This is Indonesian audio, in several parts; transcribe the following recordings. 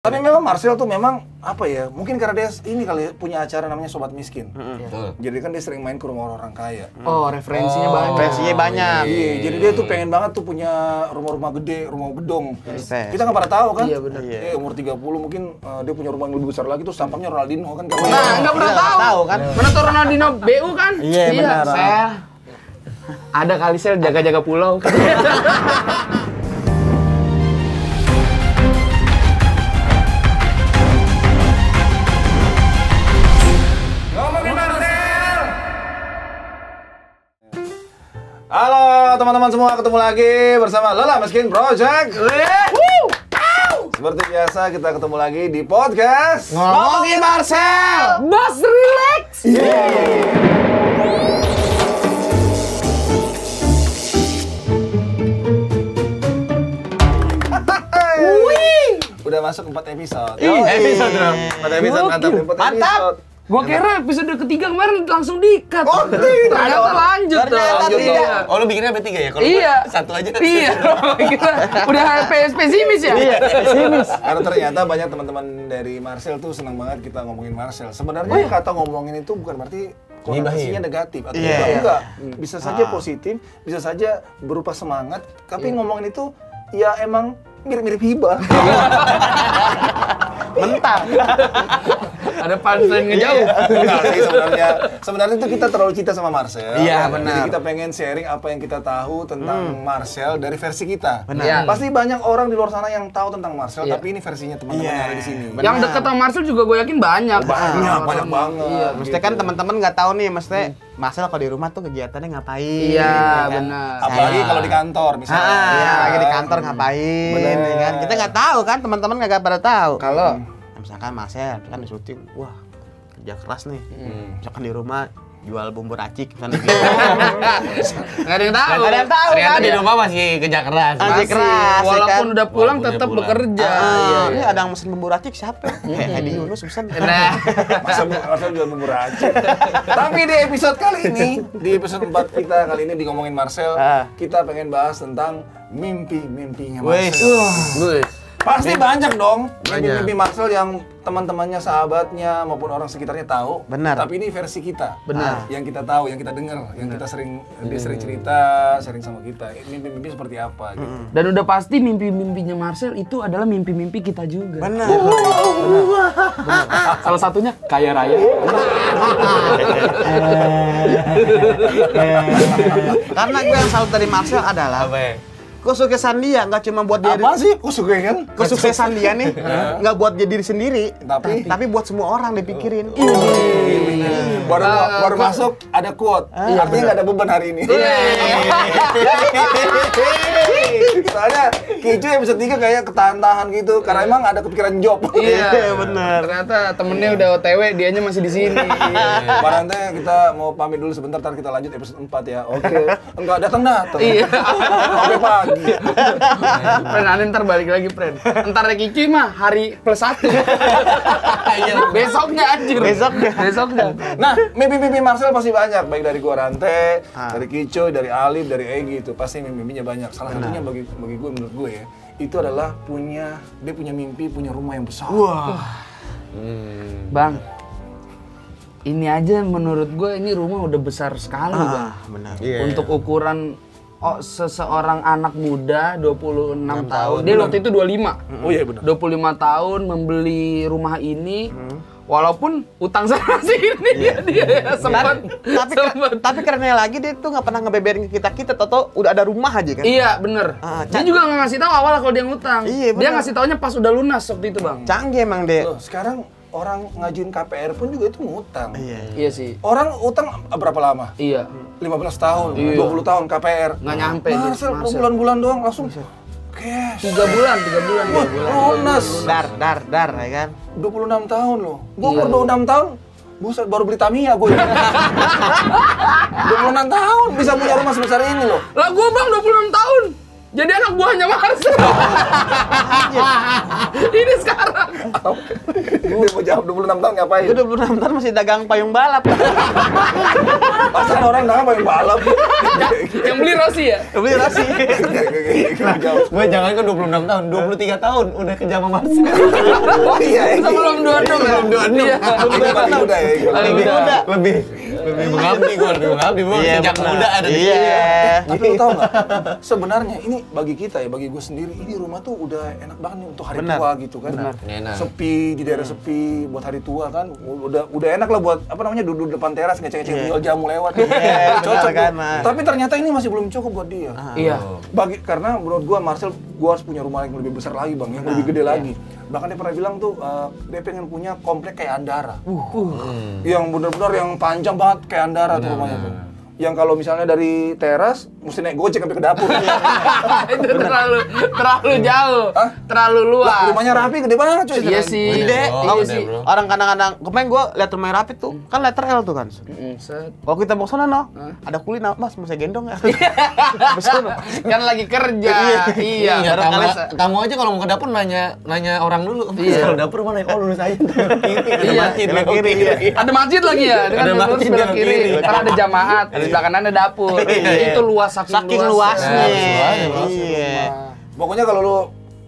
Tapi memang Marcel tuh memang apa ya? Mungkin karena dia ini kali punya acara namanya Sobat Miskin. Jadi kan dia sering main ke rumah orang kaya. Oh, referensinya banyak. Referensinya banyak. Iya, jadi dia tuh pengen banget tuh punya rumah-rumah gede, rumah gedong. Kita nggak pada tahu kan? Iya benar. Umur 30 mungkin dia punya rumah yang lebih besar lagi tuh tampaknya Ronaldinho kan. Nah, nggak pernah tahu kan? Mana tuh Ronaldinho BU kan? Iya, benar. Sel. Ada kali sel jaga-jaga pulau. Halo teman-teman semua, ketemu lagi bersama Lola Miskin Project. Seperti biasa kita ketemu lagi di podcast Ngomongin Marcel. Bos relax. Udah masuk 4 episode. Episode dong. 4 episode, mantap. 4 episode. Gua kira episode ketiga kemarin langsung di-cut. Oh, tidak. Ternyata lanjut dong. Tidak. Oh, lu bikinnya sampai 3 ya? Kalau Iya. satu aja. Iya. Kita udah pesimis ya? Iya, pesimis. Karena ternyata banyak teman-teman dari Marcel tuh senang banget kita ngomongin Marcel. Sebenarnya kata ngomongin itu bukan berarti konotasinya negatif atau enggak. Bisa saja positif, bisa saja berupa semangat, tapi ngomongin itu ya emang mirip-mirip hibah. Mentah. Ada punchline ngejauh. Enggak sih sebenarnya itu kita terlalu cinta sama Marcel. Iya, benar. Jadi kita pengen sharing apa yang kita tahu tentang Marcel dari versi kita. Benar. Iya. Pasti banyak orang di luar sana yang tahu tentang Marcel, tapi ini versinya teman-teman yang ada di sini. Yang dekat sama Marcel juga gue yakin banyak. Banyak banget. Iya. Mesti kan teman-teman nggak tahu nih, mesti Marcel kalau di rumah tuh kegiatannya ngapain? Iya, ya kan? benar. Apalagi kalau di kantor misalnya. Iya, lagi di kantor ngapain? Bener. Ya kan? Kita nggak tahu kan, teman-teman nggak pada tahu. Kalau Misalkan Marcel kan di syuting, wah kerja keras nih. Misalkan di rumah jual bumbu racik misalnya gitu. nggak ada yang tahu. Nggak ada yang tahu Ternyata kan? di rumah masih kerja keras. Masih keras, ya Walaupun kan? udah pulang Walaupun tetap udah pulang. bekerja. Ini ada yang mesen bumbu racik siapa? Hedi Yunus pesan. Nah, Marcel jual bumbu racik. Tapi di episode kali ini, di episode 4 kita kali ini di ngomongin Marcel, kita pengen bahas tentang mimpi-mimpinya Marcel. Pasti banyak dong mimpi-mimpi Marcel yang teman-temannya, sahabatnya maupun orang sekitarnya tahu. Benar. Tapi ini versi kita. Benar. Yang kita tahu, yang kita dengar, yang kita dia sering cerita, sering sama kita. Mimpi-mimpi seperti apa gitu. dan udah pasti mimpi-mimpinya Marcel itu adalah mimpi-mimpi kita juga. Benar. Salah satunya kaya raya. Karena gue yang salut dari Marcel adalah Apa ya? kesuksesan dia nggak cuma buat dia, Apa sih? Suka kan? kesuksesan dia nih nggak buat dia diri sendiri, Tapi buat semua orang dipikirin. baru masuk ada quote. Artinya nggak ada beban hari ini. Soalnya Kicu episode 3 kayak ketahan-tahan gitu karena emang ada kepikiran job. Iya, benar. Ternyata temennya udah OTW, dianya masih di sini. Barangnya kita mau pamit dulu sebentar, ntar kita lanjut episode 4 ya. Oke. Enggak datang. Iya. Sampai pagi. Pren, aneh ntar balik lagi, Pren. Ntar Kicu mah hari +1. Besoknya anjir. Besoknya. Nah, mimpi-mimpi Marcel pasti banyak, baik dari gua Rante, dari Kicu, dari Alif, dari Egi itu pasti mimpi-mimpinya banyak. Salah satunya bagi gue, menurut gue ya, itu adalah dia punya mimpi punya rumah yang besar. Bang, ini aja menurut gue ini rumah udah besar sekali, Bang. Benar. Untuk ukuran seseorang anak muda 26 tahun. Dia waktu itu 25. Oh iya benar. 25 tahun membeli rumah ini. Walaupun utang sana sini dia sempat. Tapi kerennya lagi dia tuh nggak pernah ngebeberin ke kita toto udah ada rumah aja kan. Iya, bener. Dia juga nggak ngasih tahu awal kalau dia ngutang. Iya, Dia bener. ngasih taunya pas udah lunas waktu itu, Bang. Canggih emang deh. Loh, sekarang orang ngajuin KPR pun juga itu ngutang. Iya sih. Orang utang berapa lama? Iya. 15 tahun, 20 tahun KPR. Nggak nyampe dia, Marcel Marcel. bulan-bulan doang langsung cash. 3 bulan. Lunas. Dar ya kan. 26 tahun loh. Gua Iya. umur 26 tahun. Buset, baru beli Tamiya gue. 26 tahun bisa punya rumah sebesar ini loh. Lah gua, Bang, 26 tahun. Jadi anak buahnya Marcel. Ini sekarang. Dia mau jawab 26 tahun ngapain? Gue 26 tahun masih dagang payung balap. Pasaran orang dagang payung balap. Yang beli Rossi ya? Beli Rossi. Gue jangan kan 26 tahun, 23 tahun udah kerja sama Marcel. Oh iya, Sebelum 26 ya? Belum 26. Iya. paling muda ya. Paling muda. Lebih mengabdi gue, lebih mengabdi. Gue sejak muda ada di sini. Tapi lu tau nggak? Sebenarnya ini bagi kita ya, bagi gue sendiri, ini rumah tuh udah enak banget nih untuk hari tua gitu kan. Enak. Sepi di daerah sepi buat hari tua kan. Udah enak lah buat apa namanya duduk depan teras ngecek-ngecek jual jamu lewat. Cocok kan. Tapi ternyata ini masih belum cukup buat dia. Iya. Karena menurut gua Marcel, gua harus punya rumah yang lebih besar lagi bang, yang lebih gede lagi. Bahkan dia pernah bilang tuh dia pengen punya komplek kayak Andara. Yang benar-benar yang panjang banget kayak Andara tuh rumahnya tuh. Yang kalau misalnya dari teras mesti naik gojek sampai ke dapur. Itu terlalu jauh. Terlalu luas. Lah, rumahnya rapi gede banget cuy. Iya sih. Gede. Iya sih. Orang kadang-kadang kemarin gue lihat rumahnya rapi tuh, kan letter L tuh kan. Set. Kalau kita mau sana no, ada kulit Mas mau saya gendong ya. Kan lagi kerja. Iya. Tamu aja kalau mau ke dapur nanya orang dulu. Iya. Kalau dapur mana? Oh lurus aja. Iya. Belok kiri. Ada masjid lagi ya, Ada masjid belok kiri. kiri. Karena ada jamaat, di belakang kanan ada dapur. Itu luas Saking luasnya. Iya. Pokoknya kalau lu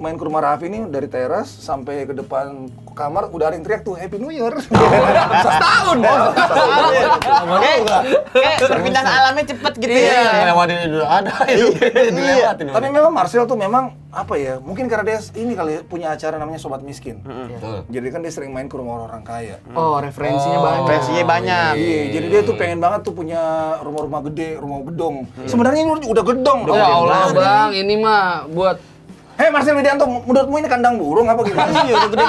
main ke rumah Raffi nih dari teras sampai ke depan kamar udah ada yang teriak tuh Happy New Year. Setahun. Kayak perpindahan alamnya cepet gitu ya. Lewatin dulu ada. Dilewatin. Tapi memang Marcel tuh memang apa ya? Mungkin karena dia ini kali punya acara namanya Sobat Miskin. Jadi kan dia sering main ke rumah orang kaya. Oh, referensinya banyak. Referensinya banyak. Iya, jadi dia tuh pengen banget tuh punya rumah-rumah gede, rumah gedong. Sebenarnya ini udah gedong dong. Ya Allah, Bang, ini mah buat Hei Marcel Widianto, menurutmu ini kandang burung apa gimana? Iya, udah gede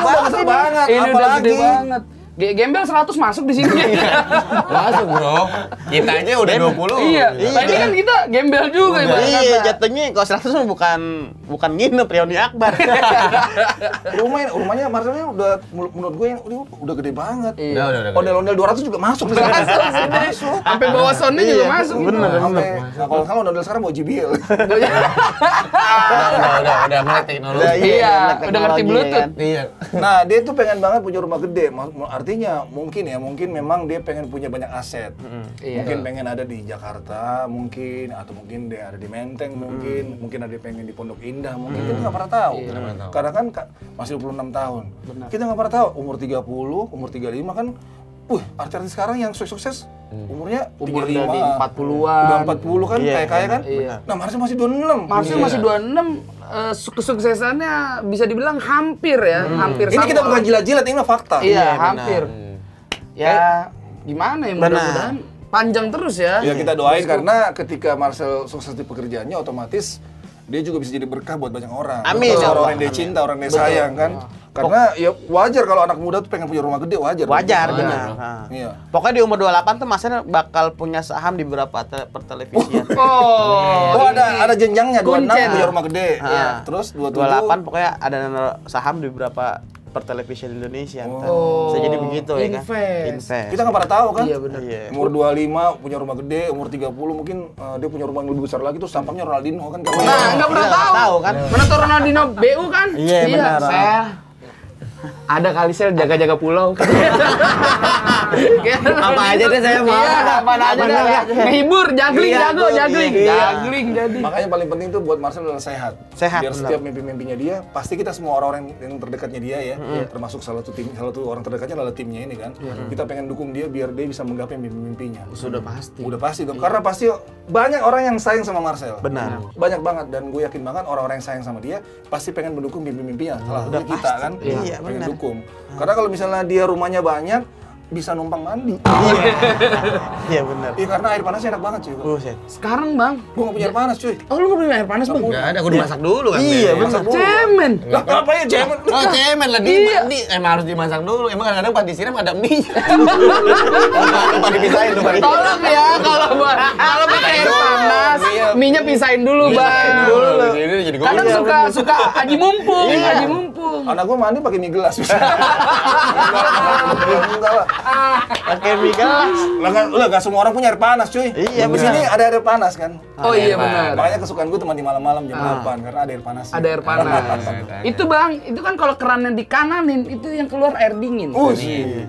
banget. Ini udah gede banget. Gembel 100 masuk di sini. Masuk bro. Kita aja udah 20. Iya. Tadi kan kita gembel juga ya. Iya, jatuhnya kalau 100 bukan nginep reuni akbar. Rumahnya Marcelnya udah menurut gue udah gede banget. Iya. Udah. Ondel-ondel 200 juga masuk. Masuk. Sampai bawah soundnya juga masuk. Bener. Kalau ondel sekarang mau JBL. Udah melek teknologi. Iya, udah ngerti Bluetooth. Iya. Nah, dia tuh pengen banget punya rumah gede. Artinya mungkin memang dia pengen punya banyak aset. Mungkin pengen ada di Jakarta, atau mungkin dia ada di Menteng, mungkin ada pengen di Pondok Indah, mungkin kita nggak pernah tahu. Karena kan masih 26 tahun. Kita nggak pernah tahu umur 30, umur 35 kan. Artis sekarang yang sukses umurnya 35, dari 40-an. Udah 40 kan, kaya kan? Iya. Nah, Marcel masih 26. Marcel masih 26. Kesuksesannya bisa dibilang hampir ya, hampir Ini sama. kita bukan jilat-jilat, ini mah fakta. Iya, hampir. Ya, gimana ya, mudah-mudahan panjang terus ya. Ya kita doain karena ketika Marcel sukses di pekerjaannya otomatis dia juga bisa jadi berkah buat banyak orang. Amin. Orang yang dia cinta, orang yang dia sayang kan. Karena ya wajar kalau anak muda tuh pengen punya rumah gede, wajar. Wajar, benar. Iya. Pokoknya di umur 28 tuh Mas bakal punya saham di beberapa pertelevisian. Oh, ada jenjangnya 26 Kuncen. punya rumah gede. Iya. Terus 28 pokoknya ada saham di beberapa pertelevisian Indonesia. Bisa jadi begitu ya kan. Invest. Kita nggak pernah tahu kan? Iya benar. Iya. Umur 25 punya rumah gede, umur 30 mungkin dia punya rumah yang lebih besar lagi tuh sampangnya Ronaldinho kan. Nah, nggak pernah tahu kan. Mana tuh Ronaldinho BU kan? Iya, benar. Sel. Ada kali Sel jaga-jaga pulau. Apa aja deh saya mau. Iya, apa aja deh. Ngehibur, juggling, jago, juggling. Juggling jadi. Makanya paling penting tuh buat Marcel adalah sehat. Sehat, Biar setiap mimpi-mimpinya dia, pasti kita semua orang-orang yang terdekatnya dia ya, termasuk salah satu orang terdekatnya adalah timnya ini kan. Kita pengen dukung dia biar dia bisa menggapai mimpi-mimpinya. Sudah pasti. Udah pasti dong. Karena pasti banyak orang yang sayang sama Marcel. Benar. Banyak banget dan gue yakin banget orang-orang yang sayang sama dia pasti pengen mendukung mimpi-mimpinya. Salah satunya kita kan. Iya, pengen benar. dukung. Karena kalau misalnya dia rumahnya banyak, bisa numpang mandi. Iya benar. Iya karena air panasnya enak banget cuy. Buset. Sekarang, Bang. Gue nggak punya air panas cuy. Oh, lu nggak punya air panas, Bang? Enggak ada, aku dimasak dulu kan. Iya, Beb. benar. Cemen. Lah ngapain cemen? Oh, cemen lah dia mandi. Emang harus dimasak dulu. Emang kadang-kadang pas disiram ada mie. Lupa dipisahin tuh, Bang. Tolong ya kalau buat air panas, mie-nya pisahin dulu, Bang. Ini jadi gue. Kadang suka aji mumpung, aji mumpung. Anak gue mandi pakai mie gelas. Enggak lah. Pakai mie gelas. Lah nggak semua orang punya air panas, cuy. Iya, Di sini ada air panas kan. Oh iya benar. Makanya kesukaan gue teman di malam-malam jam 8 karena ada air panas. Ada air panas. Itu Bang, itu kan kalau kerannya dikananin itu yang keluar air dingin.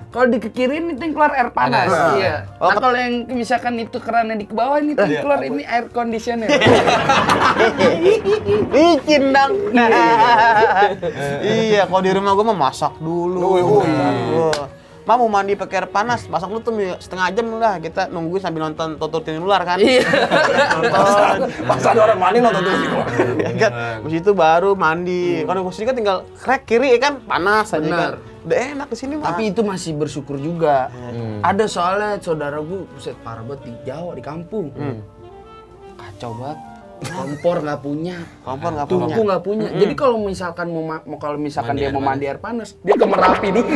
Kalau di kiriin itu yang keluar air panas. Iya. Nah kalau yang misalkan itu kerannya di bawah ini tuh keluar ini air conditioner. Bikin dong. Iya, kalau di rumah gua mah masak dulu. Ma mau mandi pakai air panas, masak lu tuh setengah jam lah. Kita nungguin sambil nonton Tutur Tinular kan. Iya. Nonton. Pas ada orang mandi nonton terus gitu. Kan, habis itu baru mandi. Kalau gua sini kan tinggal krek kiri ya kan, panas aja kan. Udah enak di sini mah. Tapi itu masih bersyukur juga. Ada soalnya saudara gua buset parah banget di Jawa di kampung. Kacau banget. Kompor nggak punya. Tungku nggak punya. Jadi kalau misalkan dia mau mandi air panas, dia ke Merapi dulu.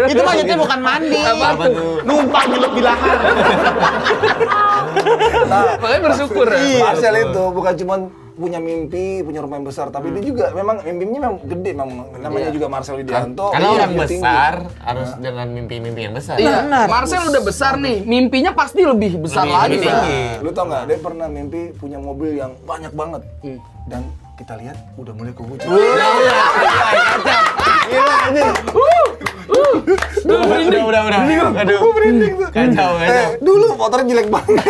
Itu mah jadinya bukan mandi. Apa tuh? Numpang nyelup di lahar. Makanya bersyukur ya. Marcel itu bukan cuma punya mimpi, punya rumah yang besar, tapi dia juga memang mimpinya memang gede, memang namanya juga Marcel Widianto. Karena orang besar harus dengan mimpi-mimpi yang besar. Iya, Marcel udah besar nih, mimpinya pasti lebih besar lagi. Lu tau nggak? Dia pernah mimpi punya mobil yang banyak banget, dan kita lihat udah mulai kewujud. Gila ini. Udah. Aduh. Kacau. Dulu motornya jelek banget.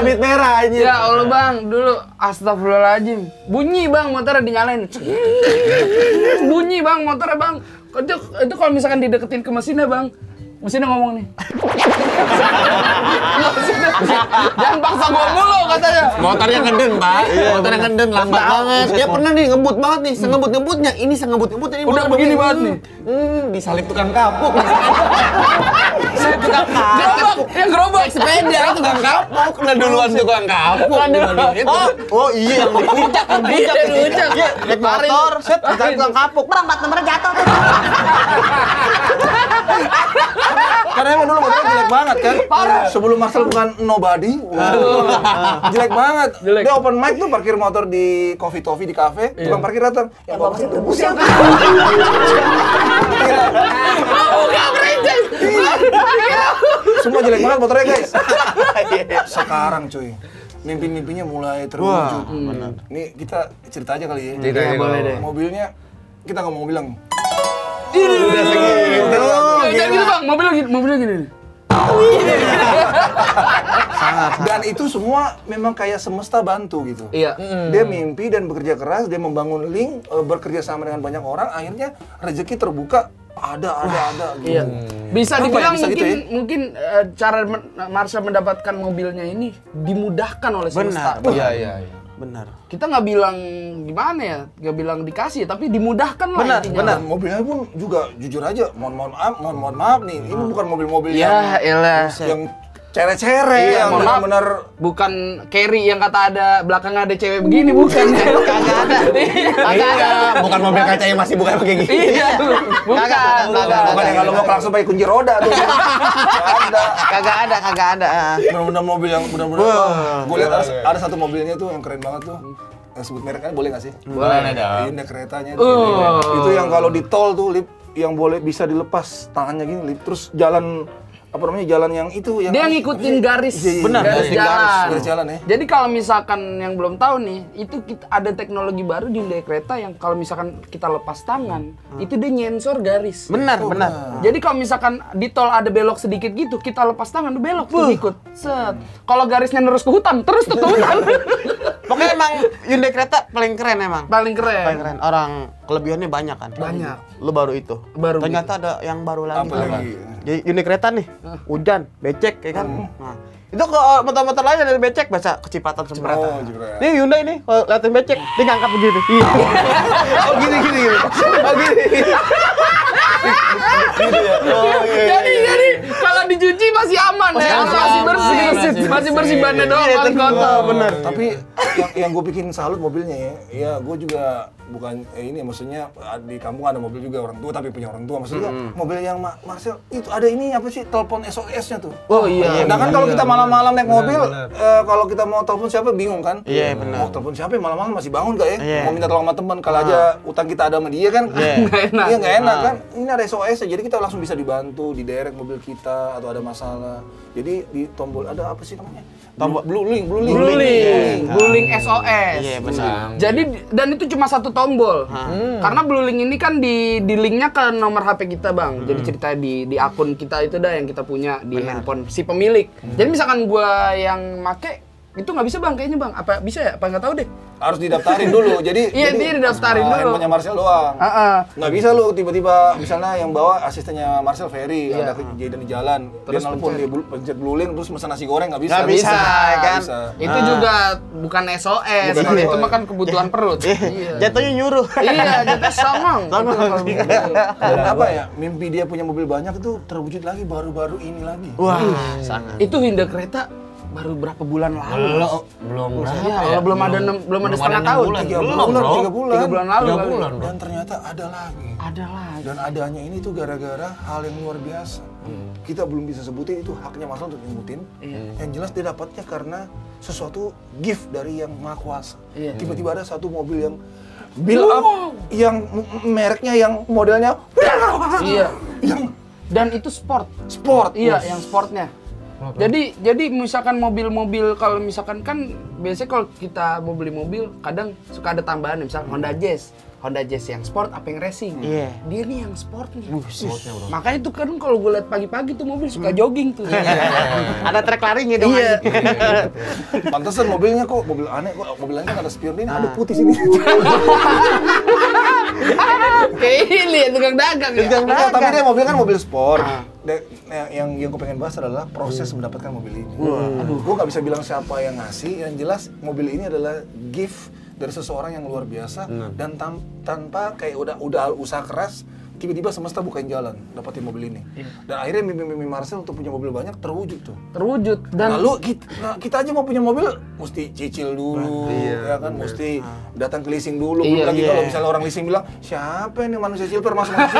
Beat merah aja. Ya Allah Bang, dulu astagfirullahaladzim. Bunyi Bang motornya dinyalain. Bunyi Bang motornya Bang. Itu kalau misalkan dideketin ke mesinnya Bang, mesinnya ngomong nih. Jangan paksa gua mulu katanya. Motornya ngeden, Pak. Motornya ngeden lambat banget. Dia pernah nih ngebut banget nih, sengebut-ngebutnya. Ini sengebut-ngebut ini Udah begini banget nih. Disalip tukang kapuk. Tukang kapuk. Yang gerobak Sepeda tukang kapuk. Udah duluan tukang kapuk. Oh iya, yang dipuncak, Iya, naik motor, set, ditarik tukang kapuk. Perang plat nomornya jatuh tuh. Karena emang dulu motornya jelek banget kan. Sebelum Marcel bukan nobody. Jelek banget. Dia open mic tuh parkir motor di Coffee Toffee di kafe, tukang parkir datang. Ya bawa sih bus yang. Semua jelek banget motornya, guys. Sekarang cuy, mimpi-mimpinya mulai terwujud. Nih kita cerita aja kali ya. Ya, boleh deh. Mobilnya kita nggak mau bilang. Udah segitu. Jangan gitu Bang, mobilnya gini. Dan itu semua memang kayak semesta bantu gitu. Iya. Dia mimpi dan bekerja keras, dia membangun link, bekerja sama dengan banyak orang, akhirnya rezeki terbuka, ada gitu. Iya. Bisa dibilang bisa gitu mungkin cara Marcel mendapatkan mobilnya ini dimudahkan oleh semesta. Iya. Benar. Kita nggak bilang gimana ya, nggak bilang dikasih, tapi dimudahkan lah intinya. Benar. Mobilnya pun juga jujur aja, mohon maaf nih, ini bukan mobil-mobil Ya elah. yang cere-cere, yang benar-benar bukan carry yang kata ada belakangnya ada cewek begini, bukan. Kagak ada. Bukan mobil kaca yang masih bukan kayak gini. Iya, bukan. Bukan yang kalau mau langsung pakai kunci roda tuh. Kagak ada. Benar-benar mobil yang benar-benar. Gue lihat ada satu mobilnya tuh yang keren banget tuh. Sebut mereknya boleh nggak sih? Boleh dong. Ini keretanya itu. Itu yang kalau di tol tuh lip yang boleh bisa dilepas tangannya gini lip terus jalan apa namanya jalan yang itu yang dia ngikutin garis. Benar, garis jalan ya. Jadi kalau misalkan yang belum tahu nih, itu ada teknologi baru di Hyundai Creta yang kalau misalkan kita lepas tangan, itu dia nyensor garis. Benar. Jadi kalau misalkan di tol ada belok sedikit gitu, kita lepas tangan tuh belok tuh ikut. Set. Kalau garisnya terus ke hutan, terus tuh ke hutan. Pokoknya emang Hyundai Creta paling keren emang. Paling keren. Orang kelebihannya banyak kan. Banyak. Lu baru itu. Ternyata ada yang baru lagi. Apa lagi? Jadi Hyundai Creta nih, hujan, becek ya kan. Nah, itu kalau motor-motor lain ada becek baca kecipatan semprot. Nih Hyundai nih, kalau liatin becek, dia ngangkat begitu. Oh gini. Oh gini. Jadi kalau di dicuci masih aman ya, masih bersih bannya doang paling kotor. Bener. Tapi yang gue bikin salut mobilnya ya gue juga bukan ini maksudnya di kampung ada mobil juga orang tua tapi punya orang tua maksudnya mobil yang Marcel itu ada ini apa sih telepon SOS-nya tuh. Oh iya. Nah kan kalau kita malam-malam naik mobil kalau kita mau telepon siapa bingung kan? Iya benar. Mau telepon siapa malam-malam masih bangun gak ya? Mau minta tolong sama teman kalau aja utang kita ada sama dia kan? Iya nggak enak kan? Ini ada SOS jadi kita langsung bisa dibantu di derek mobil kita atau ada masalah. Jadi di tombol ada apa sih namanya? Tombol Blue link SOS. Iya benar. Jadi dan itu cuma satu tombol. Karena Blue Link ini kan di linknya ke nomor HP kita, Bang. Jadi ceritanya di akun kita itu dah yang kita punya di handphone si pemilik. Jadi misalkan gua yang make itu nggak bisa, Bang, kayaknya, Bang. Apa bisa ya? Apa nggak tahu deh. Harus didaftarin dulu. Jadi iya, dia didaftarin dulu. Handphonenya Marcel doang. Nggak bisa lu tiba-tiba misalnya yang bawa asistennya Marcel Ferry ada kejadian di jalan. Terus dia nelfon dia pencet Blue Link terus pesan nasi goreng nggak bisa. Nggak bisa, kan? Itu juga bukan SOS. Kalau itu mah kan kebutuhan perut. Jatuhnya nyuruh. Iya, jatuh songong. Dan apa ya? Mimpi dia punya mobil banyak itu terwujud lagi baru-baru ini lagi. Wah, sangat. Itu Hyundai Creta baru berapa bulan lalu? Belum Ya, belum ada setengah tahun. 3 bulan lalu. Dan ternyata ada lagi. Dan adanya ini tuh gara-gara hal yang luar biasa. Kita belum bisa sebutin itu haknya Marcel untuk nyebutin. Yang jelas dia dapatnya karena sesuatu gift dari yang Maha Kuasa. Tiba-tiba ada satu mobil yang build up yang mereknya yang modelnya Dan itu sport. Iya, yang sportnya. Jadi misalkan mobil-mobil kalau misalkan kan biasanya kalau kita mau beli mobil kadang suka ada tambahan misalkan Honda Jazz yang sport apa yang racing. Dia nih yang sportnya. Makanya tuh kan kalau gue liat pagi-pagi tuh mobil suka jogging tuh. Ada trek larinya dong. Iya. Pantesan mobilnya kok mobil aneh kok mobil lain kan ada spion ini ada putih sini. Kayak ini tukang dagang ya. Tapi dia mobil kan mobil sport. Yang gue pengen bahas adalah proses mendapatkan mobil ini. Gue nggak bisa bilang siapa yang ngasih. Yang jelas mobil ini adalah gift dari seseorang yang luar biasa dan tanpa kayak udah usaha keras tiba-tiba semesta bukain jalan dapatin mobil ini. Dan akhirnya mimpi Marcel untuk punya mobil banyak terwujud. Dan lalu kita aja mau punya mobil mesti cicil dulu, ya kan, mesti datang ke leasing dulu. Belum lagi kalau misalnya orang leasing bilang siapa ini manusia silver masuk sini,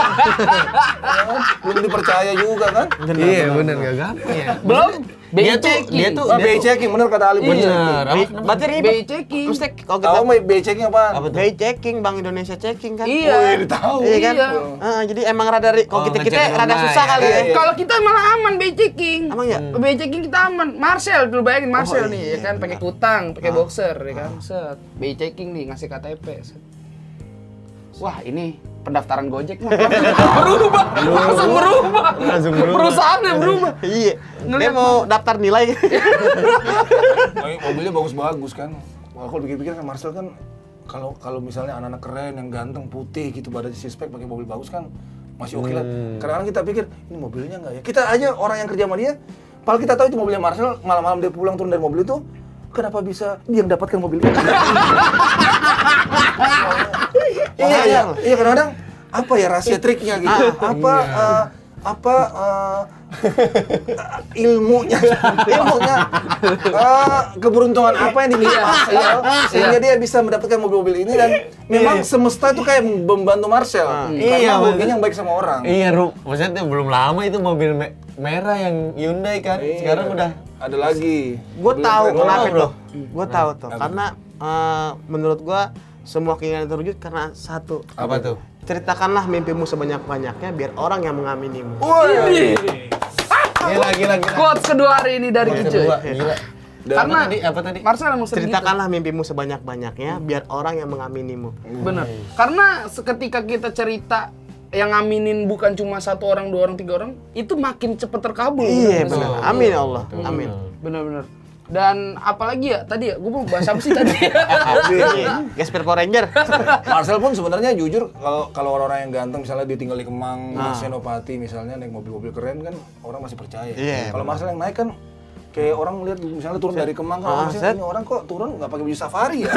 belum dipercaya juga kan? Iya benar nggak gampang ya. Belum. Dia tuh BI checking bener kata Ali. Bener. Berarti BI checking. Mesti kalau tahu kita BI checking apa? BI checking Bank Indonesia checking kan? Iya. Tahu. Iya kan? Jadi emang rada kalau kita rada susah kali ya. Kalau kita malah aman BI checking. Emang ya? BI checking kita aman. Marcel dulu bayangin Marcel nih ya kan pakai kutang, pakai boxer ya kan. Set. BI checking nih ngasih KTP. Set. Wah, ini pendaftaran Gojek mah langsung berubah. Perusahaannya berubah. Iya. Dia mau daftar nilai. Mobilnya bagus-bagus kan. Kalau pikir-pikir kan Marcel kan kalau misalnya anak-anak keren yang ganteng putih gitu badan suspek pakai mobil bagus kan masih oke lah. Kadang-kadang kita pikir ini mobilnya nggak ya. Kita aja orang yang kerja sama dia, padahal kita tahu itu mobilnya Marcel, malam-malam dia pulang turun dari mobil itu, kenapa bisa dia yang dapatkan mobil itu? Iya kadang-kadang apa ya rahasia triknya gitu? Ilmunya keberuntungan apa yang dimiliki sehingga dia bisa mendapatkan mobil-mobil ini dan memang semesta itu kayak membantu Marcel karena mobilnya yang baik sama orang. Iya, maksudnya belum lama itu mobil merah yang Hyundai kan, sekarang udah ada lagi. Gue tahu kenapa tuh. Gue tahu tuh karena menurut gue semua keinginan terwujud karena satu. Apa tuh? Ceritakanlah mimpimu sebanyak-banyaknya biar orang yang mengaminimu. Gila. Quotes kedua hari ini dari Kicu. Gila. Karena apa tadi? Marcel emang sering ceritakanlah mimpimu sebanyak-banyaknya biar orang yang mengaminimu. Bener. Karena ketika kita cerita yang ngaminin bukan cuma 1 orang, 2 orang, 3 orang, itu makin cepet terkabul. Iya benar. Amin ya Allah. Amin. Bener. Dan apalagi ya tadi ya, gue mau bahas apa sih tadi? Gesper Power Ranger. Marcel pun sebenarnya jujur kalau orang-orang yang ganteng misalnya dia tinggal di Kemang, Senopati misalnya naik mobil-mobil keren kan orang masih percaya. Kalau Marcel yang naik kan Kayak orang lihat misalnya turun dari Kemang kan, ini orang kok turun nggak pakai baju safari ya?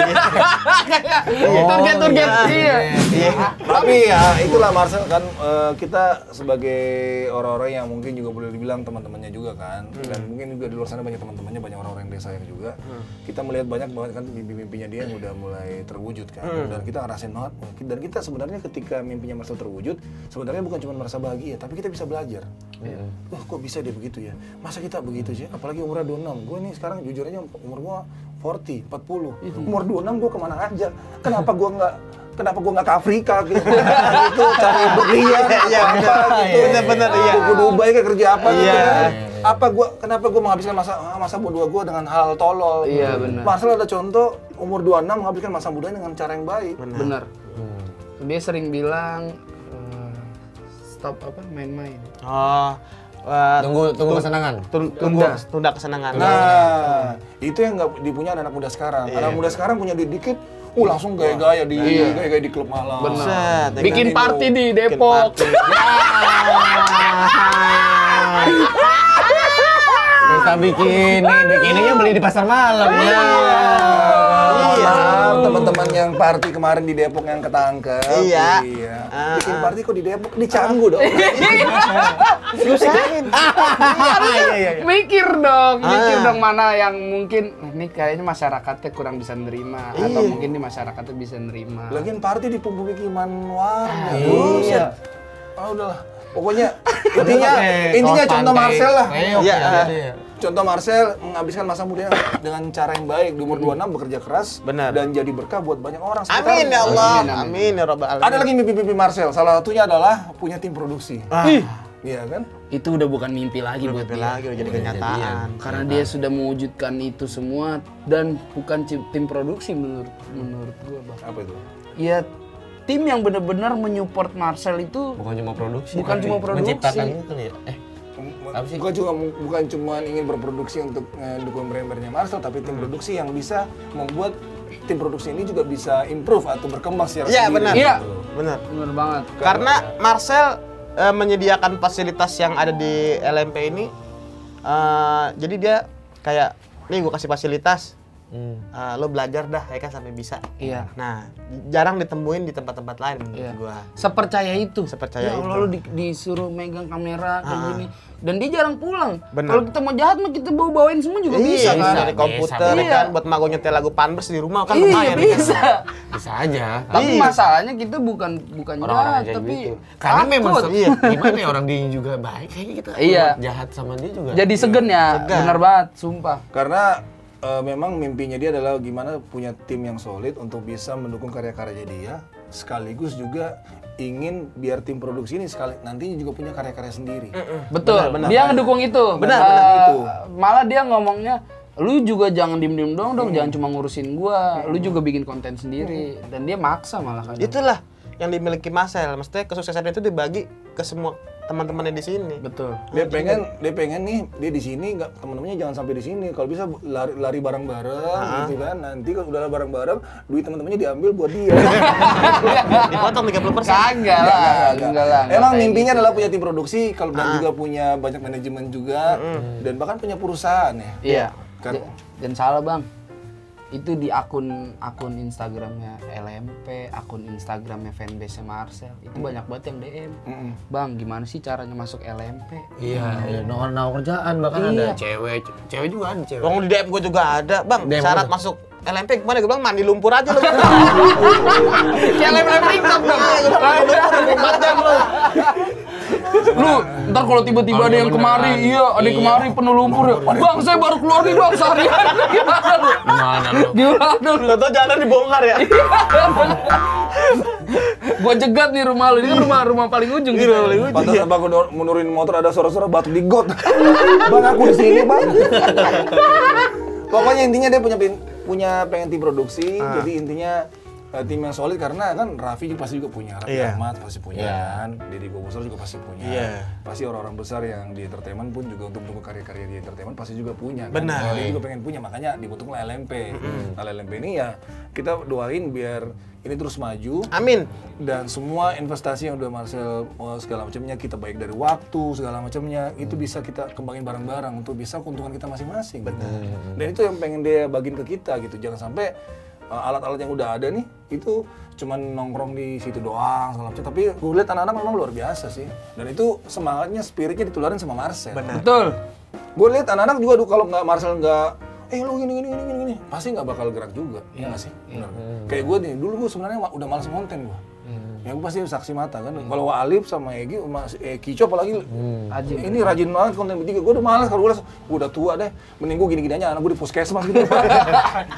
Turget, iya. Tapi ya itulah Marcel kan, kita sebagai orang-orang yang mungkin juga boleh dibilang teman-temannya juga kan, dan mungkin juga di luar sana banyak teman-temannya, banyak orang-orang yang dia sayang juga. Kita melihat banyak banget kan mimpi-mimpinya dia yang udah mulai terwujud kan, dan kita ngerasain banget. Dan kita sebenarnya ketika mimpinya Marcel terwujud, sebenarnya bukan cuma merasa bahagia, tapi kita bisa belajar. Wah, kok bisa dia begitu ya? Masa kita begitu sih? Apalagi umurnya 26. Gue nih sekarang jujur aja umur gue 40. Umur 26 gue kemana aja? Kenapa gue nggak ke Afrika gitu? Itu cari berlian apa gitu. Bener-bener iya. Gue Dubai kayak kerja apa gitu. Kenapa gue menghabiskan masa bodoh gue dengan hal tolol? Iya, benar. Marcel ada contoh umur 26 menghabiskan masa mudanya dengan cara yang baik. Benar. Dia sering bilang stop main-main. Tunggu kesenangan. Tunda kesenangan. Nah, itu yang nggak dipunya anak muda sekarang. Anak muda sekarang punya duit dikit, langsung gaya-gaya di klub malam. Benar. Bikin party di Depok. Kita bikinnya beli di pasar malam. Teman-teman yang party kemarin di Depok yang ketangkep. Iya. Bikin party kok di Depok, di Canggu dong. Nyusahin. Mikir dong mana yang mungkin ini kayaknya masyarakatnya kurang bisa nerima atau mungkin di masyarakatnya bisa nerima. Lagian party di pemukiman warga. Buset. Udahlah. Pokoknya intinya contoh Marcel lah. Contoh Marcel menghabiskan masa mudanya dengan cara yang baik, di umur 26 bekerja keras. Benar. Dan jadi berkah buat banyak orang sekitar. Amin ya Allah. Amin ya Rabbal alamin. Ada lagi mimpi-mimpi Marcel, salah satunya adalah punya tim produksi. Iya kan? Itu udah bukan mimpi lagi buat dia. udah jadi kenyataan. Karena dia sudah mewujudkan itu semua dan bukan tim produksi menurut gua, Bang. Apa itu? Iya, tim yang benar-benar menyupport Marcel itu Bukan cuma produksi. Menciptakan itu ya. Bukan cuma ingin berproduksi untuk dukung brand-brandnya Marcel, tapi tim produksi yang bisa membuat tim produksi ini juga bisa improve atau berkembang secara sendiri. Benar. Iya, benar banget. Karena Marcel menyediakan fasilitas yang ada di LMP ini, jadi dia kayak, nih gue kasih fasilitas, lo belajar dah ya kan sampai bisa. Iya. Nah, jarang ditemuin di tempat-tempat lain menurut gua. Sepercaya itu. Sepercaya itu. Lo disuruh megang kamera kayak gini dan dia jarang pulang. Bener. Kalau kita mau jahat mah kita bawain semua juga bisa kan. Dari komputer ya kan buat mago nyetel lagu Panbers di rumah kan lumayan. Iya, bisa. Bisa aja. Tapi masalahnya kita bukan jahat tapi gitu. Karena memang gimana ya orang dia juga baik kayaknya kita jahat sama dia juga. Jadi segen ya. Bener banget, sumpah. Karena memang mimpinya dia adalah gimana punya tim yang solid untuk bisa mendukung karya-karyanya dia, sekaligus juga ingin biar tim produksi ini nantinya juga punya karya-karya sendiri. Betul, benar. Dia ngedukung itu. Benar itu. Malah dia ngomongnya, lu juga jangan diem-diem dong, jangan cuma ngurusin gua, lu juga bikin konten sendiri. Dan dia maksa malah kadang. Itulah yang dimiliki Marcel, maksudnya kesuksesan itu dibagi ke semua teman-temannya di sini. Betul. Dia pengen nih dia di sini, nggak teman-temannya jangan sampai di sini. Kalau bisa lari bareng-bareng, gitu kan. Nanti kalau udah bareng-bareng, duit teman-temannya diambil buat dia. Dipotong 30%. Enggak lah. Emang mimpinya adalah punya tim produksi, kalau dan juga punya banyak manajemen juga, dan bahkan punya perusahaan ya. Iya. Dan salah bang. Itu di akun Instagramnya LMP, akun Instagramnya fanbase Marcel, itu banyak banget yang DM. Bang, gimana sih caranya masuk LMP? Iya, nawar kerjaan bahkan ada cewek juga ada cewek. Di DM gue juga ada, bang. Syarat masuk LMP gimana? Gue bilang mandi lumpur aja lu. Kayak lem-lem TikTok dong. Mandi lumpur 4 jam lu. Lu, ntar kalau tiba-tiba ada yang kemari, ada yang kemari penuh lumpur ya. Bang, saya baru keluar nih bang, seharian. Gimana lu? Gimana lu? Lo tau jalan dibongkar ya? Gua jegat nih rumah lu, ini kan rumah paling ujung. Pantas abang menurunin motor ada suara-suara batuk di got. Bang, aku di sini bang. Pokoknya intinya dia punya pengen tim produksi, jadi intinya tim yang solid karena kan Raffi pasti juga punya, Raffi Ahmad pasti punya kan, Deddy Corbuzier juga pasti punya, pasti orang-orang besar yang di entertainment pun juga untuk karya-karya di entertainment pasti juga punya. Benar. Dia juga pengen punya, makanya dibentuklah LMP. Nah LMP ini ya kita doain biar ini terus maju. Amin. Dan semua investasi yang udah Marcel segala macamnya kita baik dari waktu segala macamnya itu bisa kita kembangin bareng-bareng untuk bisa keuntungan kita masing-masing. Dan itu yang pengen dia bagiin ke kita gitu. Jangan sampai alat-alat yang udah ada nih itu cuman nongkrong di situ doang segala macam. Tapi gue lihat anak-anak memang luar biasa sih. Dan itu semangatnya, spiritnya ditularin sama Marcel. Benar. Betul. Gue lihat anak-anak juga kalau nggak Marcel nggak lu gini pasti nggak bakal gerak juga, iya nggak sih? Benar. Kayak gue nih, dulu gue sebenarnya udah malas konten gue. Ya gue pasti saksi mata kan. Kalau Alif sama Egi, Kico apalagi, ini rajin banget konten bertiga. Gue udah malas kalau gue udah tua deh. Mending gue gini-gini aja, anak gue di puskesmas gitu.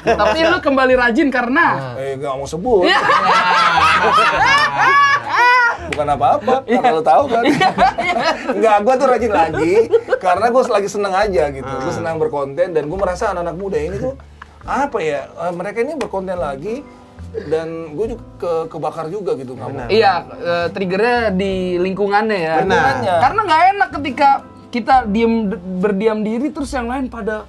Tapi lu kembali rajin karena Nggak mau sebut. Bukan apa-apa, karena lo tahu kan. Enggak, gue tuh rajin lagi karena gue lagi seneng aja gitu. Gue senang berkonten dan gue merasa anak-anak muda ini tuh apa ya, mereka ini berkonten lagi dan gue juga kebakar juga gitu. iya, triggernya di lingkungannya ya. Lingkungannya. Karena nggak enak ketika kita berdiam diri terus yang lain pada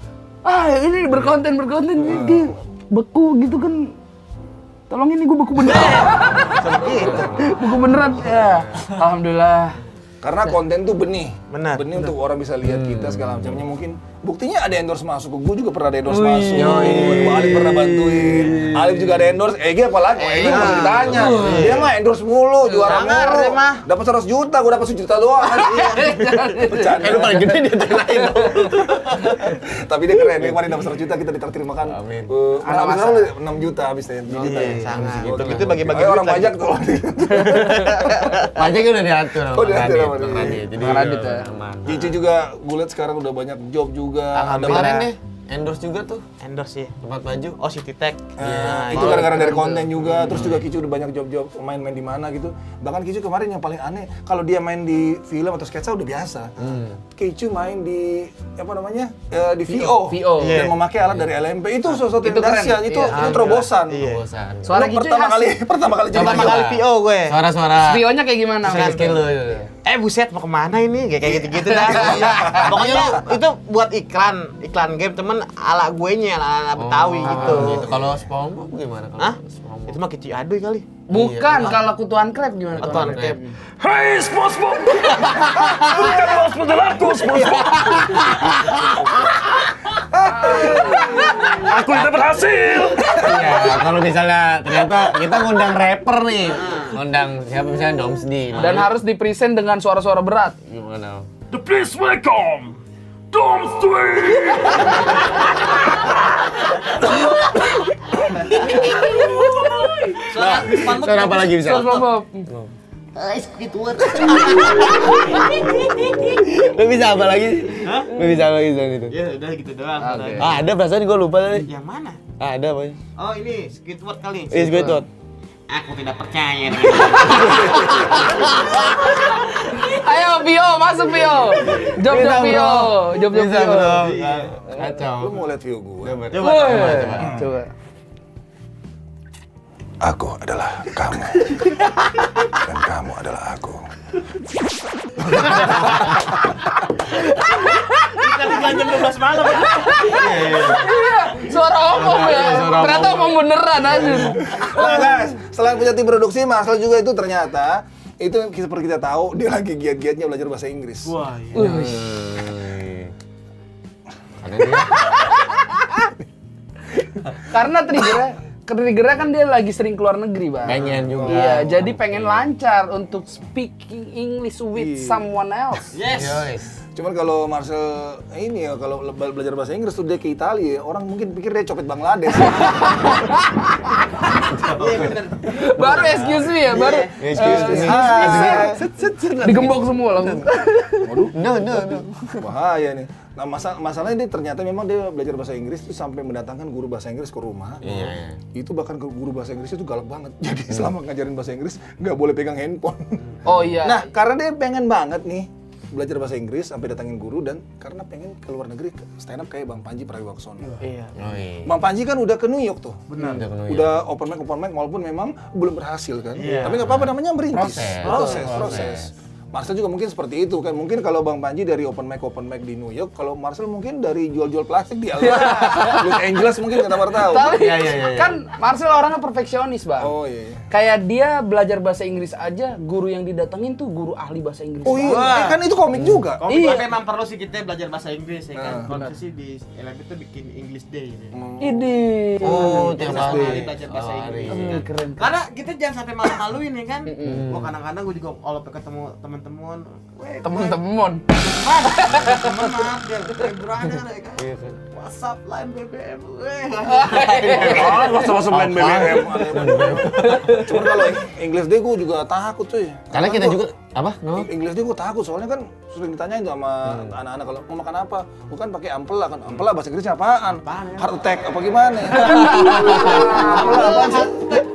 ini berkonten ini beku gitu kan. Tolong ini gue beku beneran. Beku beneran ya. Alhamdulillah. Karena konten tuh benih. Benar. Benih untuk orang bisa lihat kita segala macamnya. Mungkin buktinya ada endorse masuk. Gue juga pernah ada endorse masuk. Alif pernah bantuin. Alif juga ada endorse. Egi apalagi? Egi masih ditanya. Dia mah endorse mulu, juara mulu. Dapat 100 juta, gue dapat 1 juta doang. Bercanda. Lu paling gede dia terakhir. Tapi dia keren. Dia kemarin dapat 100 juta, kita ditraktir makan. Amin. Habis 6 juta habis 7 juta. Sangat. Gitu. Itu bagi-bagi orang duit lagi. pajak tuh. Pajaknya udah diatur sama Oh, diatur sama Bang dia. Radit. Jadi Radit ya. aman. Cici juga gue liat sekarang udah banyak job juga. Kemarin deh endorse juga tuh Endorse ya. tempat baju. Oh, City Tech. Itu gara-gara dari konten juga. Terus juga Kicu udah banyak job-job main-main di mana gitu. Bahkan Kicu kemarin yang paling aneh, kalau dia main di film atau sketsa udah biasa. Kicu main di apa namanya? Di VO. Dan memakai alat dari LMP. Itu sesuatu yang dahsyat. Itu terobosan. Bosan. Suara Kicu pertama kali jadi Pertama kali VO gue. Suara-suara. Spionnya kayak gimana? Skill lu. Buset mau kemana ini? Kayak gitu-gitu dah. Pokoknya itu buat iklan game temen ala gue nya, ala Betawi gitu. Kalau SpongeBob gimana? Hah? Itu mah Kici Aduy kali. Bukan, kalau Kutuan Krab gimana? Kutuan Krab. Hai SpongeBob! Berikan SpongeBob aku SpongeBob! Aku tidak berhasil! Iya, kalau misalnya ternyata kita ngundang rapper nih. Ngundang siapa misalnya Domsdi. Dan harus di-present dengan suara-suara berat. Gimana? The please welcome Domsdi! Suara apa lagi bisa? SpongeBob. Lu bisa apa lagi? Hah? Lu bisa apa lagi soal itu? Ya udah gitu doang. Ada perasaan gue lupa tadi. Yang mana? Ada apa? Oh ini Squidward kali. Is gue tuh. Aku tidak percaya. Ayo Pio, masuk Pio. Job Pio. Job Bisa Pio. bro. Kacau. Lu mau lihat view gue? Coba. Aku adalah kamu. Dan kamu adalah aku. Kan jam 12 malam. Suara omong ya. Ternyata omong beneran aja. Nah guys, selain punya tim produksi, Marcel juga itu ternyata itu seperti kita tahu dia lagi giat-giatnya belajar bahasa Inggris. Wah, iya. Karena triggernya kan dia lagi sering keluar negeri, Bang. Pengen juga. Iya, jadi pengen lancar untuk speaking English with someone else. Yes. Cuman kalau Marcel ini ya kalau belajar bahasa Inggris tuh dia ke Italia, orang mungkin pikir dia copet Bangladesh. Iya benar. Baru excuse me ya, baru Excuse me. digembok semua langsung. Waduh, No. bahaya nih. Nah masalahnya dia ternyata memang dia belajar bahasa Inggris tuh sampai mendatangkan guru bahasa Inggris ke rumah. Iya. Itu bahkan guru bahasa Inggris itu galak banget. Jadi selama ngajarin bahasa Inggris nggak boleh pegang handphone. Oh iya. Nah karena dia pengen banget nih belajar bahasa Inggris sampai datangin guru dan karena pengen ke luar negeri stand up kayak Bang Panji Pragiwaksono. Iya. Bang Panji kan udah ke New York tuh. Benar. Udah open mic walaupun memang belum berhasil kan. Tapi nggak apa-apa, namanya merintis. Proses. Marcel juga mungkin seperti itu kan. Mungkin kalau Bang Panji dari open mic di New York, kalau Marcel mungkin dari jual-jual plastik di Los Angeles mungkin kita baru tahu. Tapi kan Marcel orangnya perfeksionis, Bang. Oh iya. Kayak dia belajar bahasa Inggris aja, guru yang didatengin tuh guru ahli bahasa Inggris. Oh iya, kan itu komik juga. Komik memang perlu sih kita belajar bahasa Inggris ya kan. Kalau sih di LMP itu bikin English Day gitu. Ide. Oh, tiap hari hari belajar bahasa Inggris. Keren. Karena kita jangan sampai malu-maluin ya kan. Gua kadang-kadang gua juga kalau ketemu teman-teman, Temen-temen. teman maaf ya, brother ya kan. WhatsApp, line BBM. Masa-masa main BBM. Cuman kalau English Day gue juga takut cuy. Karena kita juga apa? English Day gue takut soalnya kan sering ditanyain sama anak-anak kalau mau makan apa, bukan pakai ampela kan. Ampela bahasa Inggrisnya apaan? Heart attack apa gimana? Ampela apaan sih?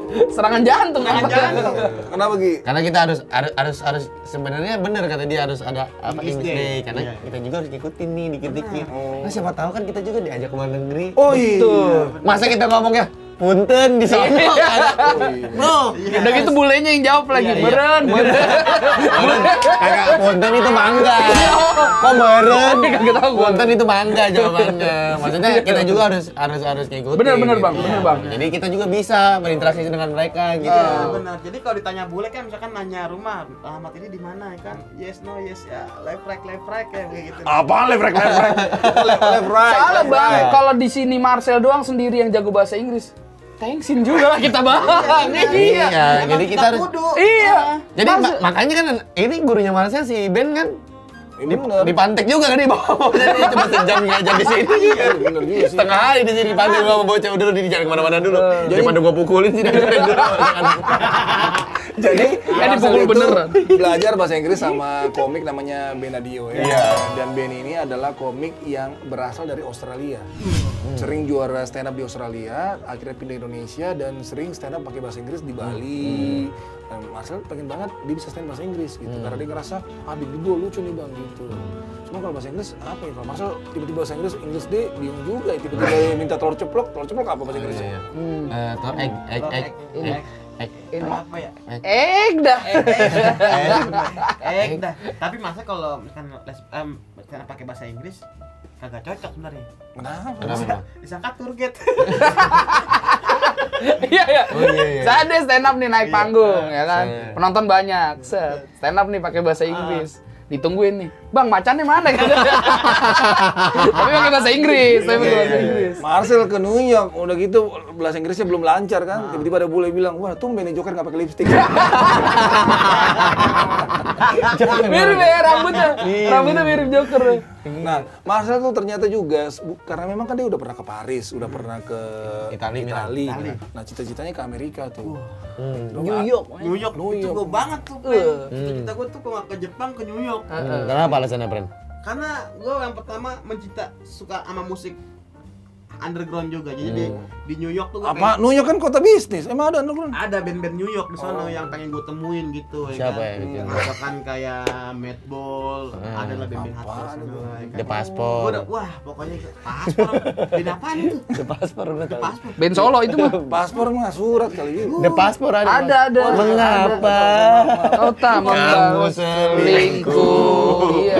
Serangan jantung. Kenapa Gi? Karena kita harus sebenarnya benar kata dia harus ada apa English Day karena kita juga harus ngikutin nih dikit-dikit. Nah, siapa tahu kan kita juga diajak ke luar negeri. Oh iya. Masa kita ngomongnya punten di sana. Bro, Udah gitu bulenya yang jawab lagi. Meren. kakak punten itu mangga. Kok meren? Kagak tahu gua. Punten itu mangga jawabannya. Maksudnya kita juga harus ngikutin. Bener, Bang. gitu. Bener, Bang. Jadi kita juga bisa berinteraksi dengan mereka gitu. Benar. Jadi kalau ditanya bule kan misalkan nanya rumah, alamat ini di mana ya kan? Yes, no, yes ya. Left right ya kayak gitu. Apaan levrek? Left right. Salah, Bang. Kalau di sini Marcel doang sendiri yang jago bahasa Inggris. Thanksin juga lah kita, Bang. Iya, jadi kita harus Iya. jadi makanya kan ini gurunya Marcel si Ben kan Ini bener. dipantek juga kan di bawah. Jadi cuma sejam ngajar di sini. Bener juga sih. Setengah hari di sini dipantek gua sama bocah udah di jangan kemana-mana dulu. Daripada gua pukulin sih dari dulu. Jadi dipukul itu beneran. belajar bahasa Inggris sama komik namanya Benadio ya. Iya. Dan Ben ini adalah komik yang berasal dari Australia. Sering juara stand up di Australia, akhirnya pindah Indonesia dan sering stand up pakai bahasa Inggris di Bali. Dan Marcel pengen banget dia bisa stand bahasa Inggris gitu karena dia ngerasa bibir gue lucu nih Bang gitu. Cuma kalau bahasa Inggris apa ya? Kalau Marcel tiba-tiba bahasa Inggris dia bingung juga ya. Tiba-tiba dia minta telur ceplok apa bahasa Inggrisnya? Telur egg. Apa ya? Egg dah. Dah. Tapi masa kalau misalkan karena pakai bahasa Inggris kagak cocok sebenarnya. Kenapa? Disangka tour guide. Iya. Saya ada stand up nih naik panggung ya kan. Penonton banyak. Set. Stand up nih pakai bahasa Inggris. Ditungguin nih. Bang, macannya mana gitu. Tapi pakai bahasa Inggris, Marcel ke New York, udah gitu bahasa Inggrisnya belum lancar kan. Tiba-tiba ada bule bilang, "Wah, tumben nih Joker nggak pakai lipstick." Mirip ya rambutnya mirip Joker. Nah, Marcel tuh ternyata juga karena memang kan dia udah pernah ke Paris, udah pernah ke Itali. Nah, cita-citanya ke Amerika tuh. New York. Itu gue banget tuh. Cita gue tuh kalau ke Jepang ke New York. Kenapa alasannya, Pren? Karena gue yang pertama suka sama musik underground juga. Jadi di New York tuh Apa? New York kan kota bisnis. Emang ada underground? ada band-band New York di sana yang pengen gue temuin gitu. Siapa ya yang bikin? Misalkan kayak Madball, ada lah band-band hardcore sana. The Passport. Gua udah, wah pokoknya paspor. Band apaan itu? The Passport udah tahu. Paspor. Band Solo itu mah. Paspor mah surat kali itu. The Passport ada. Ada. Mengapa Kau tak kamu selingkuh? Iya.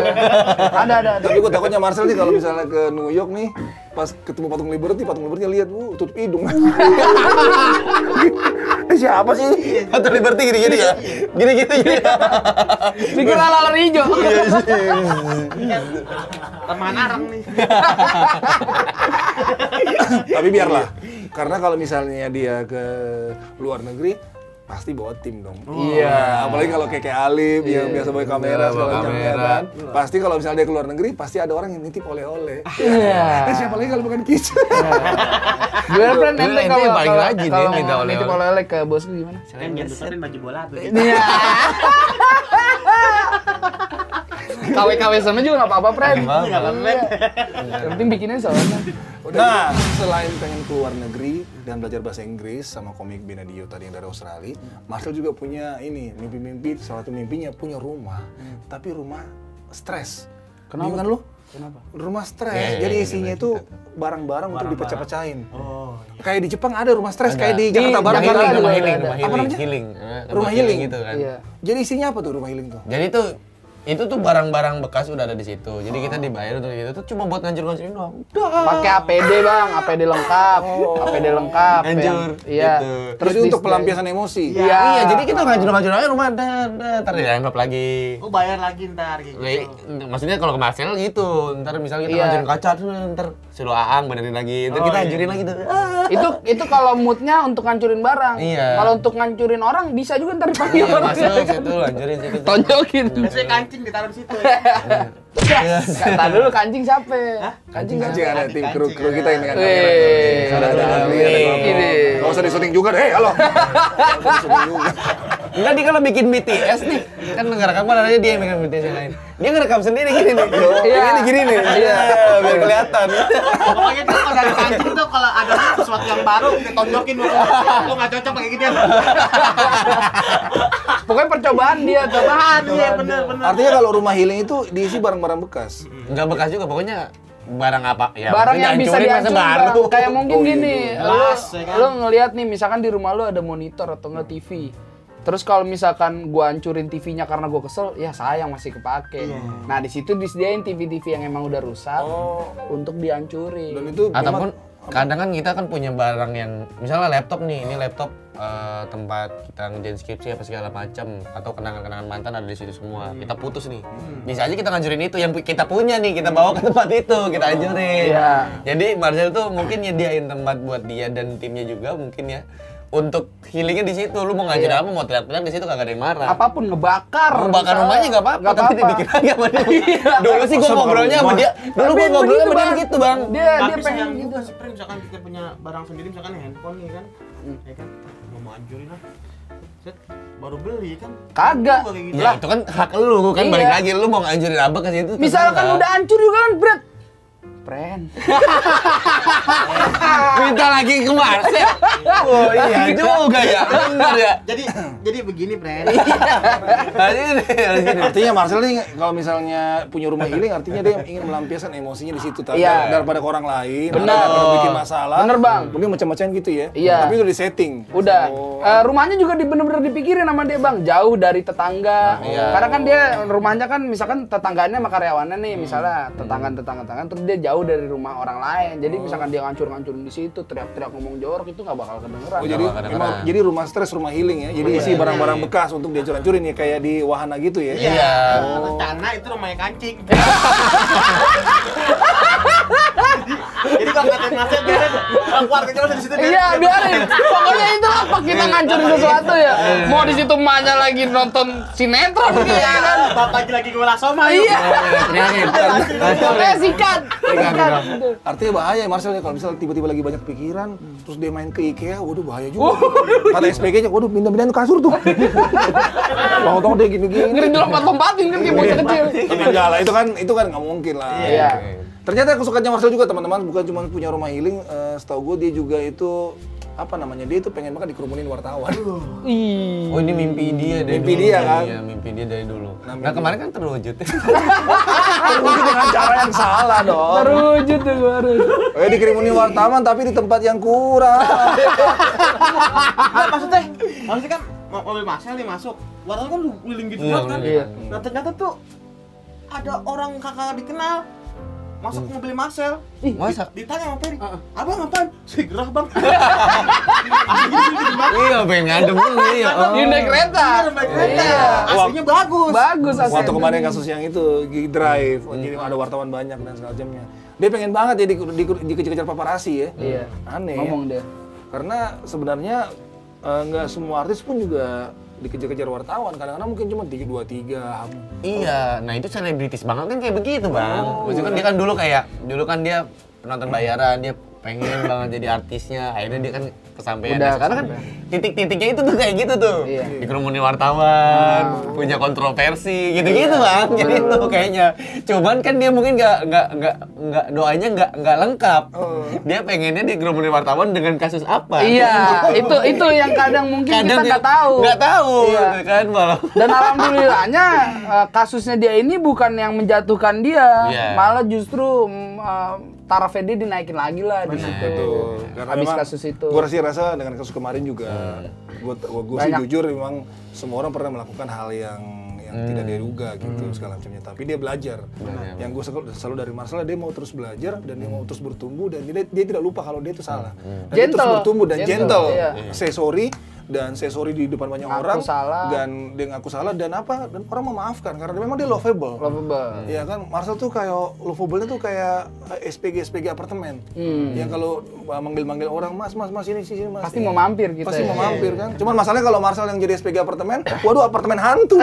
Ada. Tapi gue takutnya Marcel nih kalau misalnya ke New York nih, pas ketemu patung Liberty lihat, tutup hidung. Siapa sih? Atau Liberty gini-gini ya? Gini-gini ya? Dikira laler hijau. Teman arang nih. Tapi biarlah, karena kalau misalnya dia ke luar negeri, pasti bawa tim dong. Iya. Apalagi kalau kayak Alif yang biasa bawa kamera segala macam ya kan. Pasti kalau misalnya dia ke luar negeri, pasti ada orang yang nitip oleh-oleh. Iya. Siapa lagi kalau bukan Kic? Gimana Pren ente Ente yang paling rajin ya, kalau minta oleh-oleh. nitip oleh-oleh ke bos lu gimana? Kalian nyebutin baju bola tuh. Iya. KW sana juga nggak apa-apa, Pren. Nggak apa-apa. Yang penting bikinnya soalnya. Nah, selain pengen keluar negeri dan belajar bahasa Inggris sama komik Benadio tadi yang dari Australia, Marcel juga punya ini, mimpi-mimpi, salah satu mimpinya punya rumah. Tapi rumah stres. Kenapa Bingung kan lu? Kenapa? Rumah stres. Iya, Jadi iya, isinya iya, itu barang-barang untuk dipecah-pecahin. Oh. Kayak di Jepang ada rumah stres, kayak di Di Jakarta Barat Jakarta kan ada. rumah ada. healing, Apa namanya? Rumah healing gitu kan. Iya. Jadi isinya apa tuh rumah healing tuh? Jadi itu tuh barang-barang bekas udah ada di situ. Jadi kita dibayar untuk itu tuh cuma buat ngancur-ngancurin doang. Pakai APD bang, APD lengkap, APD lengkap. Hancur, Iya. gitu. Terus di- untuk pelampiasan emosi. Iya. Iya, jadi kita ngancur-ngancur aja rumah ntar dianggap lagi. Oh, bayar lagi ntar gitu. Maksudnya kalau ke Marcel gitu, ntar misalnya kita Iya. ngancurin kaca, ntar suruh Aang benerin lagi, ntar kita hancurin lagi tuh. Itu kalau moodnya untuk ngancurin barang. Iya. Kalau untuk ngancurin orang bisa juga ntar dipanggil Iya, orang. masuk situ, hancurin situ. Tonjokin. Biasanya kancing ditaruh di situ. Kata dulu kancing siapa? Kancing Kancing ada tim kru kita ini kan. Wih. Ada Adli, ada Kelompok. Ini. Nggak usah di-syuting juga deh, halo. Nggak usah di-syuting juga. Enggak, dia kalau bikin BTS nih, kan ngerekam kan ada dia yang bikin BTS yang lain. Dia ngerekam sendiri gini nih. Iya. Ini gini nih. Iya, biar kelihatan. Pokoknya tuh kalau dari kancing tuh kalau ada sesuatu yang baru ditonjokin lu nggak cocok pakai ginian. Pokoknya percobaan dia tuh. Iya benar. Artinya kalau rumah healing itu diisi barang-barang bekas. Enggak bekas juga, pokoknya barang apa? Ya, Barang maksudnya yang bisa dihancurin masa dihancurin baru. Bang. Kayak mungkin Oh, gini, gitu. Gelas, ya kan? lu ngelihat nih misalkan di rumah lu ada monitor atau enggak TV. Terus kalau misalkan gua hancurin TV-nya karena gua kesel, ya sayang masih kepake. Nah, di situ disediain TV-TV yang emang udah rusak untuk dihancurin. Dan itu Ataupun kadang kan kita kan punya barang yang misalnya laptop nih, ini laptop tempat kita ngerjain skripsi apa segala macam, atau kenangan-kenangan mantan ada di situ semua. Kita putus nih. Bisa aja kita ngancurin itu yang kita punya nih, kita bawa ke tempat itu, kita hancurin. Iya. Jadi Marcel tuh mungkin nyediain tempat buat dia dan timnya juga mungkin ya. Untuk healingnya di situ, lu mau ngajarin apa, mau teriak-teriak di situ kagak ada yang marah. Apapun ngebakar. Mau bakar misalnya. rumahnya nggak apa-apa, Nggak tapi dibikin lagi sama dia. Dulu sih gua ngobrolnya sama dia, dulu gua ngobrolnya sama dia begitu, Bang. Dia Tapi pengen sayang gitu. juga sih, Pre, misalkan kita punya barang sendiri, misalkan handphone nih kan, ya kan, mau hancurin lah. Set, baru beli kan. Kagak. Kayak gitu. Ya itu kan hak lu kan, Iya. balik lagi lu mau ngancurin apa ke situ. Misalkan terserah. udah hancur juga kan, Bret. Friend. Minta lagi ke Marcel. Oh iya juga ya, benar ya. Jadi begini, Pre. artinya Marcel nih kalau misalnya punya rumah healing artinya dia ingin melampiaskan emosinya di situ tadi Iya. daripada ke orang lain, Benar. daripada bikin masalah. Bener, Bang. Mungkin macam-macam gitu ya. Iya. Tapi udah di-setting. Udah. Oh. Rumahnya juga bener-bener dipikirin sama dia, Bang. Jauh dari tetangga. Karena kan dia rumahnya kan misalkan tetangganya sama karyawannya nih, misalnya tetangga-tetangga terus dia jauh dari rumah orang lain. Jadi misalkan dia ngancur-ngancurin di situ, teriak-teriak ngomong jorok itu nggak bakal kedengeran. Oh, jadi kadang-kadang. emang jadi rumah stres, rumah healing ya. Jadi isi barang-barang bekas untuk dihancur-hancurin ya kayak di wahana gitu ya. Iya. Rencana itu rumahnya kancing. Jadi kalau kata Nasir biarin keluarga jauh dari situ. Iya, biarin. Pokoknya itu apa kita ngancurin sesuatu ya. Mau di situ emaknya lagi nonton sinetron gitu ya kan. Bapak lagi ngolah soma. Iya. Teriakin. Pokoknya sikat. Artinya bahaya ya Marcel ya kalau misalnya tiba-tiba lagi banyak pikiran terus dia main ke IKEA, waduh bahaya juga. Kata SPG-nya, waduh pindah-pindahin kasur tuh. Tahu-tahu dia gini-gini. Ngeri lompat-lompatin kan kayak bocah kecil. Tapi enggak lah, itu kan nggak mungkin lah. Iya. Ternyata kesukaannya Marcel juga teman-teman, bukan cuma punya rumah healing, setahu gue dia juga itu apa namanya, dia itu pengen banget dikerumunin wartawan. Ih. Oh ini mimpi dia dari Mimpi dulu. dia kan? Iya, mimpi dia dari dulu. Nah kemarin kan terwujud. Terwujud dengan cara yang salah dong. Terwujud tuh baru. Dikeremunin wartawan tapi di tempat yang kurang. Nah, maksudnya kan mobil Marcel nih masuk. Wartawan kan keliling gitu Iya, banget kan. iya. Nah, ternyata tuh ada orang kakak dikenal masuk ke mobil Marcel. Masa? Ditanya sama Peri, abang ngapain? Saya gerah bang. Iya, pengen ngadem dulu ya. Dia naik kereta. Iya. Aslinya bagus. Bagus aslinya. Waktu kemarin kasus yang itu Gig Drive, jadi ada wartawan banyak dan segala macamnya. Dia pengen banget ya dikejar-kejar paparazzi ya. Iya. Aneh. Ngomong dia. Karena sebenarnya nggak semua artis pun juga dikejar-kejar wartawan. Kadang-kadang mungkin cuma 2-3. Iya, nah itu selebritis banget kan kayak begitu bang. Maksudnya kan dia kan dulu kan dia penonton bayaran, dia pengen banget jadi artisnya, akhirnya dia kan kesampaian. Udah, karena kan titik-titiknya itu tuh kayak gitu tuh, Iya. dikerumunin wartawan, punya kontroversi, gitu-gitu bang. Jadi itu kayaknya, cuman kan dia mungkin nggak doanya nggak lengkap. Dia pengennya dikerumunin wartawan dengan kasus apa? Iya, itu yang kadang mungkin kita nggak tahu. Nggak tahu, Iya. gitu kan malah. Dan alhamdulillahnya kasusnya dia ini bukan yang menjatuhkan dia, Iya. malah justru tarafnya dia dinaikin lagi lah di situ. Betul. Karena Habis memang kasus itu. Gue rasa dengan kasus kemarin juga, gue sih jujur memang semua orang pernah melakukan hal yang tidak diduga gitu segala macamnya. Tapi dia belajar. Yang gue selalu dari Marcel, dia mau terus belajar dan dia mau terus bertumbuh dan dia tidak lupa kalau dia itu salah. Dan dia terus bertumbuh dan gentle. Iya. Say sorry dan say sorry di depan banyak orang. Salah. Dan dia ngaku salah dan orang memaafkan karena memang dia lovable. Iya kan, Marcel tuh kayak lovable-nya tuh kayak SPG apartemen. Yang kalau manggil orang, mas ini sini mas. Pasti mau mampir gitu. Pasti mau mampir kan. Cuman masalahnya kalau Marcel yang jadi SPG apartemen, waduh apartemen hantu.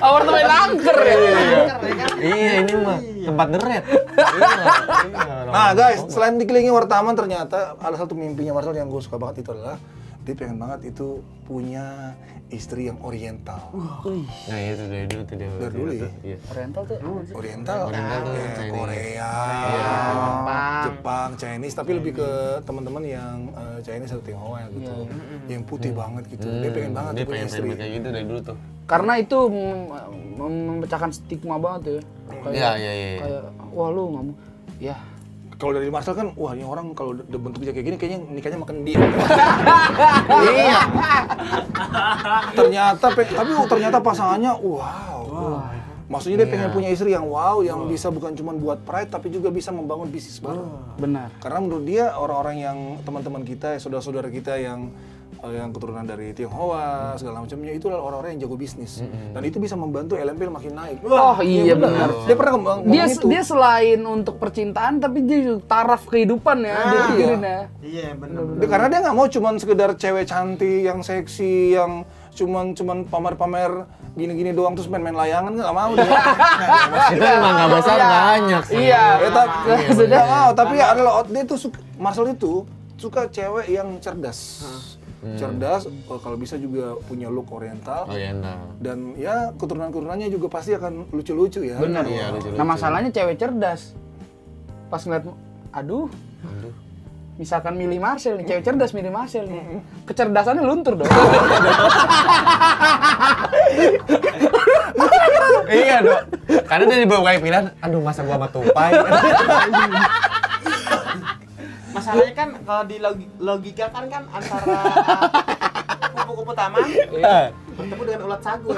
Apartemen angker ya. Iya ini mah tempat deret. Nah guys, selain dikelilingi wartawan ternyata ada satu mimpinya Marcel yang gue suka banget itu adalah dia pengen banget itu punya istri yang oriental. Nah itu dari dulu tuh dia. Dari dulu ya? Iya. Oriental tuh. Oriental tuh Chinese. Korea, Jepang, Chinese, tapi lebih ke teman-teman yang Chinese atau Tionghoa gitu, yang putih banget gitu. Dia pengen banget Dia punya pengen istri. kayak gitu dari dulu tuh. Karena itu memecahkan stigma banget ya. Iya. Kayak wah lu nggak mau. Ya. Kalau dari Marcel kan, wah ini orang kalau bentuknya kayak gini kayaknya nikahnya makan dia. Iya. ternyata pasangannya wow. Maksudnya dia pengen punya istri yang wow, yang bisa bukan cuma buat pride tapi juga bisa membangun bisnis baru. Benar. Karena menurut dia orang-orang yang teman-teman kita, saudara-saudara kita yang keturunan dari Tionghoa segala macamnya itu adalah orang-orang yang jago bisnis dan itu bisa membantu LMP makin naik. Oh iya benar. Dia pernah ngomong itu. Dia selain untuk percintaan tapi dia juga taraf kehidupan ya dia pikirin ya. Iya benar. Karena dia nggak mau cuman sekedar cewek cantik yang seksi yang cuman pamer-pamer gini-gini doang terus main-main layangan, nggak mau dia. Itu emang nggak besar banyak sih. Iya. Sudah mau, tapi adalah dia tuh Marcel itu suka cewek yang cerdas. Cerdas, kalau bisa juga punya look oriental. Dan ya keturunan-keturunannya juga pasti akan lucu-lucu ya. Benar. Iya, lucu-lucu. Nah masalahnya cewek cerdas. Pas ngeliat, aduh. Misalkan milih Marcel nih, cewek cerdas milih Marcel nih. Kecerdasannya luntur dong. Iya dong. Karena dia dibawa kayak pilihan, aduh masa gua sama tupai. Masalahnya kan kalau di logika kan antara kupu-kupu taman bertemu dengan ulat sagu.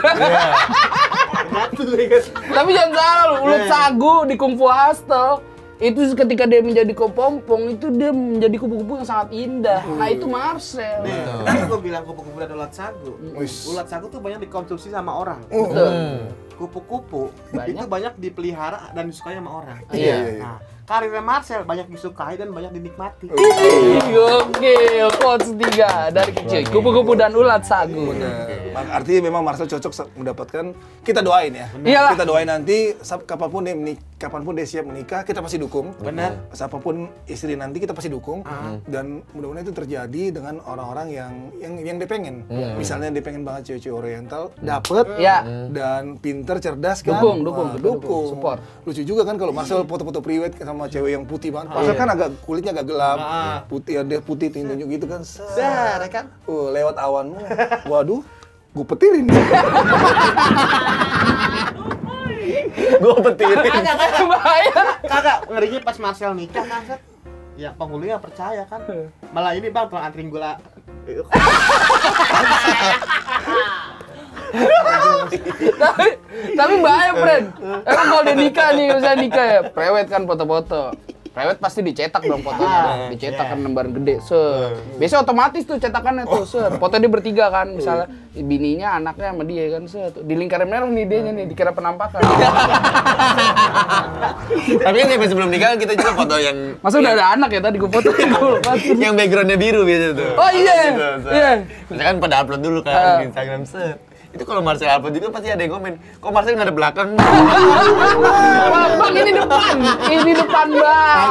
Tapi jangan salah lu, ulat sagu di Kung Fu Hustle itu ketika dia menjadi kepompong itu dia menjadi kupu-kupu yang sangat indah. Nah itu Marcel. Kenapa gue bilang kupu-kupu dan ulat sagu? Ulat sagu tuh banyak dikonsumsi sama orang. Kupu-kupu itu banyak dipelihara dan disukai sama orang. Iya. Nah, karirnya Marcel banyak disukai dan banyak dinikmati. Oke, quotes 3 dari kecil. Kupu-kupu dan ulat sagu. Artinya memang Marcel cocok mendapatkan, kita doain ya. Iyalah. Kita doain nanti kapanpun dia siap menikah, kita pasti dukung. Benar. Siapapun istri nanti kita pasti dukung. Dan mudah-mudahan itu terjadi dengan orang-orang yang dia pengen. Misalnya dia pengen banget cewek-cewek oriental, dapet dan pinter, cerdas kan. Dukung. Support. Lucu juga kan kalau Marcel foto-foto priwet sama cewek yang putih banget. Marcel kan kulitnya agak gelap. Putih, dia putih tunjuk gitu kan. Kan? Lewat awanmu. Waduh. Gue petirin. Gue petirin. Kagak, ngerinya pas Marcel nikah kan, Set. Ya penghulunya percaya kan. Malah ini bang, tolong anterin gula. tapi bahaya, friend. Emang kalau dia nikah nih, misalnya nikah ya, prewed kan foto-foto. Prewed pasti dicetak dong fotonya, dicetak kan lembaran gede, biasanya otomatis tuh cetakannya tuh, foto dia bertiga kan, misalnya bininya, anaknya sama dia kan, di lingkaran merah nih dia nih, dikira penampakan. Tapi kan sebelum nikah kita juga foto yang masa udah ada anak ya tadi gue foto yang backgroundnya biru biasa tuh. Oh iya. Misalkan pada upload dulu kan di Instagram Itu kalau Marcel upload juga pasti ada yang komen, kok Marcel nggak ada belakang? Bang, ini depan bang.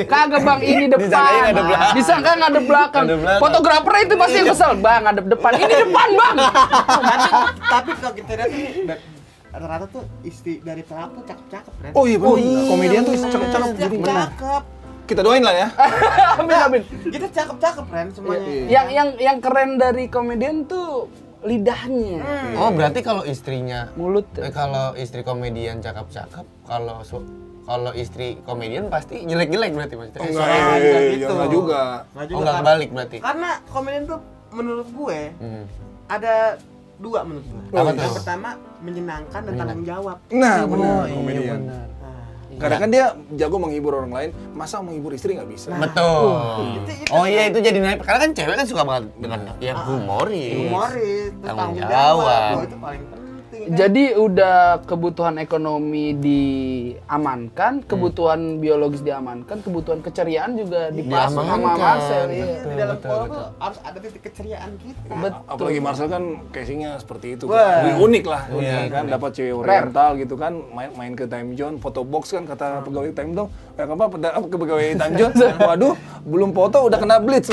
Kagak bang, ini depan. Disangka nggak ada belakang. Fotografer itu pasti yang kesel, bang ada depan, ini depan bang. Tapi kalau kita lihat ini rata-rata tuh istri dari pelaku cakep-cakep kan? Oh iya, komedian tuh cakep-cakep. Jadi Cakep. kita doain lah ya. Amin. Kita cakep-cakep kan semuanya. Yang keren dari komedian tuh lidahnya. Oh berarti kalau istrinya Mulut. kalau istri komedian cakep-cakep, kalau istri komedian pasti jelek-jelek berarti Mas. Enggak juga. Oh enggak kebalik berarti. Karena komedian tuh menurut gue ada dua menurut gue. Apa tuh? Yang pertama menyenangkan dan tanggung jawab. Nah, benar komedian. Nah, Kadang kan dia jago menghibur orang lain, masa menghibur istri nggak bisa? Betul. Oh iya itu jadi naik. Karena kan cewek kan suka banget dengan yang humoris. humoris, terus Tanggung tanggung jawab. jawab. Oh, itu paling penting. Kan? Jadi udah kebutuhan ekonomi diamankan, kebutuhan biologis diamankan, kebutuhan keceriaan juga dipasang sama Marcel. Iya. Di dalam pola tuh harus ada titik keceriaan kita. Apalagi Marcel kan casingnya seperti itu. Wah. Lebih unik lah, kan dapat cewek oriental gitu kan, main ke time zone, foto box kan kata pegawai time zone, ke pegawai time zone. Waduh, belum foto udah kena blitz.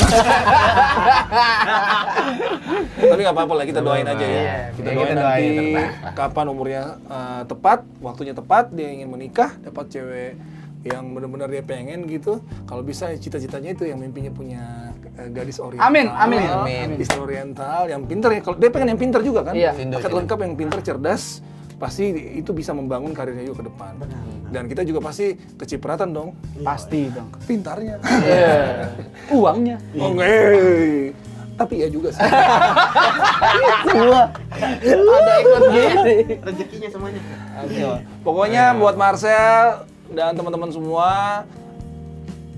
Tapi nggak apa-apa lah, kita doain aja ya. Kita doain nanti kapan umurnya tepat, waktunya tepat, dia ingin menikah, dapat cewek yang benar-benar dia pengen gitu. Kalau bisa cita-citanya itu yang mimpinya punya gadis oriental. Amin. Istri oriental yang pintar ya. Kalau dia pengen yang pintar juga kan? Iya. Paket lengkap yang pintar, cerdas, pasti itu bisa membangun karirnya juga ke depan. Dan kita juga pasti kecipratan dong. Pasti dong. Pintarnya. Uangnya. Oh enggak. Tapi ya juga sih. Ada ikut gini. Rezekinya semuanya. Pokoknya buat Marcel dan teman-teman semua,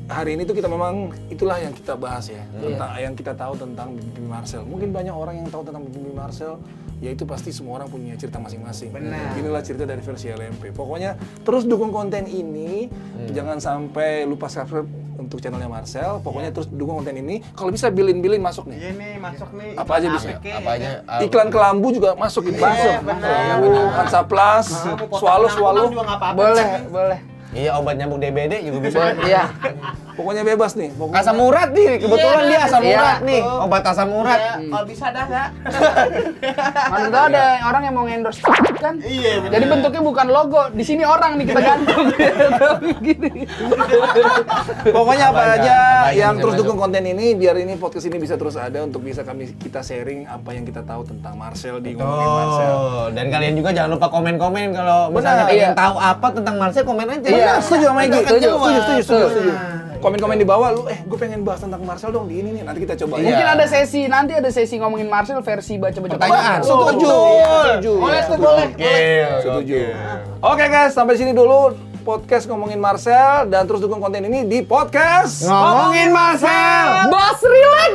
hari ini tuh kita memang itulah yang kita bahas ya, tentang yang kita tahu tentang Bibi Marcel. Mungkin banyak orang yang tahu tentang Bibi Marcel, yaitu pasti semua orang punya cerita masing-masing. Benar. Inilah cerita dari versi LMP. Pokoknya terus dukung konten ini, jangan sampai lupa subscribe untuk channelnya Marcel. Pokoknya terus dukung konten ini. Kalau bisa bilin masuk nih. Iya nih, masuk nih. Apa aja bisa? Apa aja? Iklan kelambu juga masuk gitu. benar. Hansaplast, swallow. juga nggak apa-apa. Boleh. Iya obat nyamuk DBD juga bisa. Iya. Pokoknya bebas nih. Pokoknya. Asam urat nih, kebetulan dia asam Iya. urat nih, obat asam urat. Kalau bisa dah nggak? Mana tahu ada orang yang mau endorse kan? Iya, benar. Jadi bentuknya bukan logo, di sini orang nih kita gantung. Gini. Pokoknya apa aja yang bisa terus masuk. dukung konten ini biar ini podcast ini bisa terus ada untuk bisa kita sharing apa yang kita tahu tentang Marcel di ngomongin Marcel. Dan kalian juga jangan lupa komen-komen kalau misalnya Benar, pengen iya. tahu apa tentang Marcel, komen aja. Iya, setuju sama Egy. Setuju. Setuju. Komen-komen di bawah lu, gue pengen bahas tentang Marcel dong di ini nih. Nanti kita coba. Iya. Mungkin nanti ada sesi ngomongin Marcel versi baca-baca Pertanyaan. Setuju. Boleh tuh, boleh. Setuju. Oke guys, sampai sini dulu podcast ngomongin Marcel dan terus dukung konten ini di podcast Ngomongin Marcel. Bos relax.